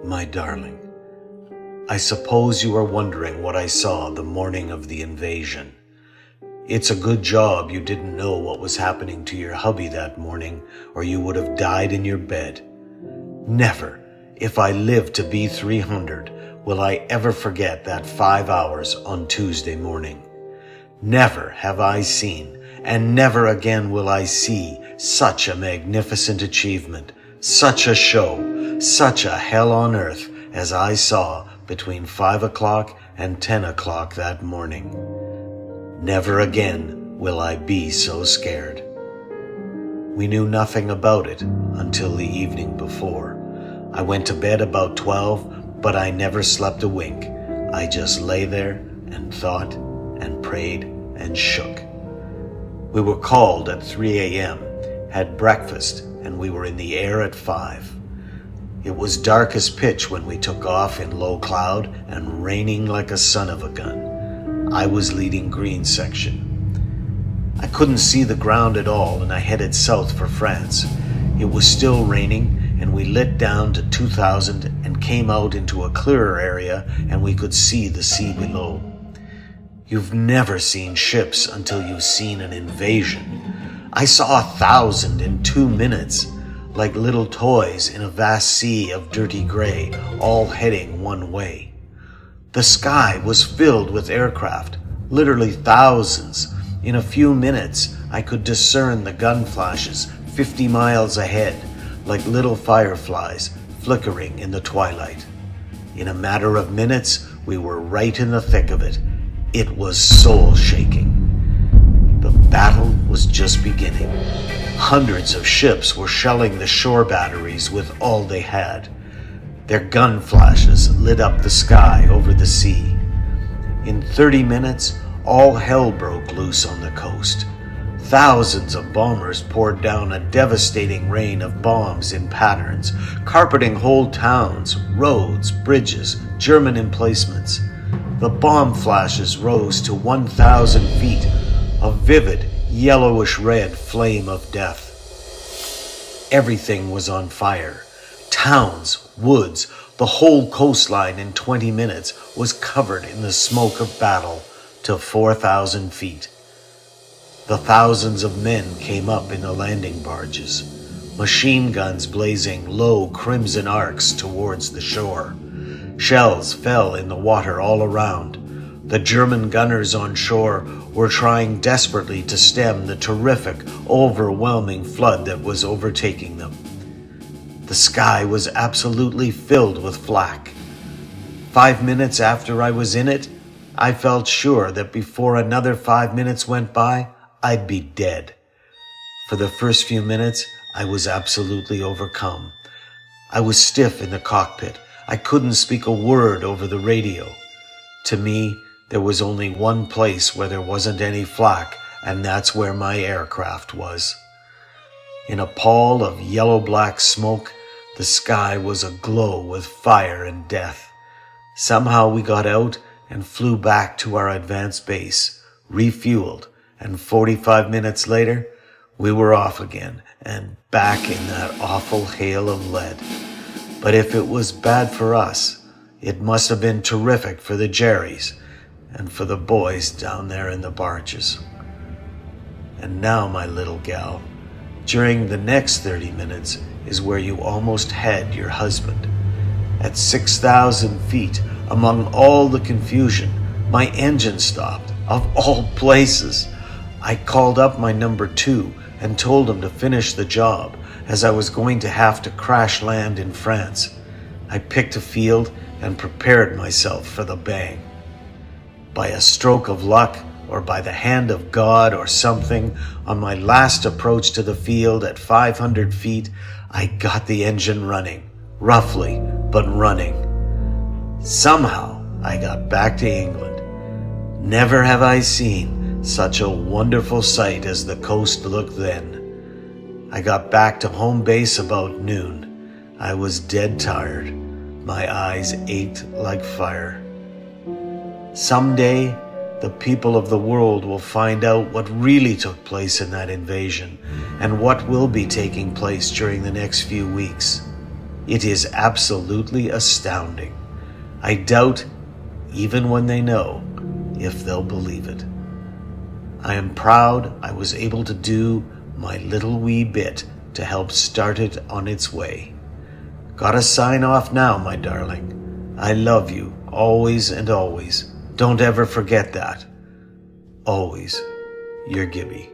My darling, I suppose you are wondering what I saw the morning of the invasion. It's a good job you didn't know what was happening to your hubby that morning, or you would have died in your bed. Never, if I live to be 300, will I ever forget that 5 hours on Tuesday morning. Never have I seen, and never again will I see, such a magnificent achievement, such a show, such a hell on earth as I saw between 5 o'clock and 10 o'clock that morning. Never again will I be so scared. We knew nothing about it until the evening before. I went to bed about 12, but I never slept a wink. I just lay there and thought and prayed and shook. We were called at 3 a.m., had breakfast, and we were in the air at 5. It was dark as pitch when we took off in low cloud and raining like a son of a gun. I was leading green section. I couldn't see the ground at all, and I headed south for France. It was still raining, and we lit down to 2,000 and came out into a clearer area, and we could see the sea below. You've never seen ships until you've seen an invasion. I saw 1,000 in 2 minutes, like little toys in a vast sea of dirty gray, all heading one way. The sky was filled with aircraft, literally thousands. In a few minutes, I could discern the gun flashes 50 miles ahead, like little fireflies flickering in the twilight. In a matter of minutes, we were right in the thick of it. It was soul-shaking. The battle was just beginning. Hundreds of ships were shelling the shore batteries with all they had. Their gun flashes lit up the sky over the sea. In 30 minutes, all hell broke loose on the coast. Thousands of bombers poured down a devastating rain of bombs in patterns, carpeting whole towns, roads, bridges, German emplacements. The bomb flashes rose to 1,000 feet, a vivid, yellowish red flame of death. Everything was on fire. Towns, woods, the whole coastline in 20 minutes was covered in the smoke of battle to 4,000 feet. The thousands of men came up in the landing barges, machine guns blazing low crimson arcs towards the shore. Shells fell in the water all around. The German gunners on shore were trying desperately to stem the terrific, overwhelming flood that was overtaking them. The sky was absolutely filled with flak. 5 minutes after I was in it, I felt sure that before another 5 minutes went by, I'd be dead. For the first few minutes, I was absolutely overcome. I was stiff in the cockpit. I couldn't speak a word over the radio. To me, there was only one place where there wasn't any flak, and that's where my aircraft was. In a pall of yellow-black smoke, the sky was aglow with fire and death. Somehow we got out and flew back to our advanced base, refueled, and 45 minutes later, we were off again and back in that awful hail of lead. But if it was bad for us, it must have been terrific for the Jerrys and for the boys down there in the barges. And now, my little gal, during the next 30 minutes is where you almost had your husband. At 6,000 feet, among all the confusion, my engine stopped, of all places. I called up my number 2 and told him to finish the job, as I was going to have to crash land in France. I picked a field and prepared myself for the bang. By a stroke of luck, or by the hand of God or something, on my last approach to the field at 500 feet, I got the engine running, roughly, but running. Somehow, I got back to England. Never have I seen such a wonderful sight as the coast looked then. I got back to home base about noon. I was dead tired. My eyes ached like fire. Someday, the people of the world will find out what really took place in that invasion and what will be taking place during the next few weeks. It is absolutely astounding. I doubt, even when they know, if they'll believe it. I am proud I was able to do my little wee bit to help start it on its way. Gotta sign off now, my darling. I love you, always and always. Don't ever forget that. Always, your Gibby.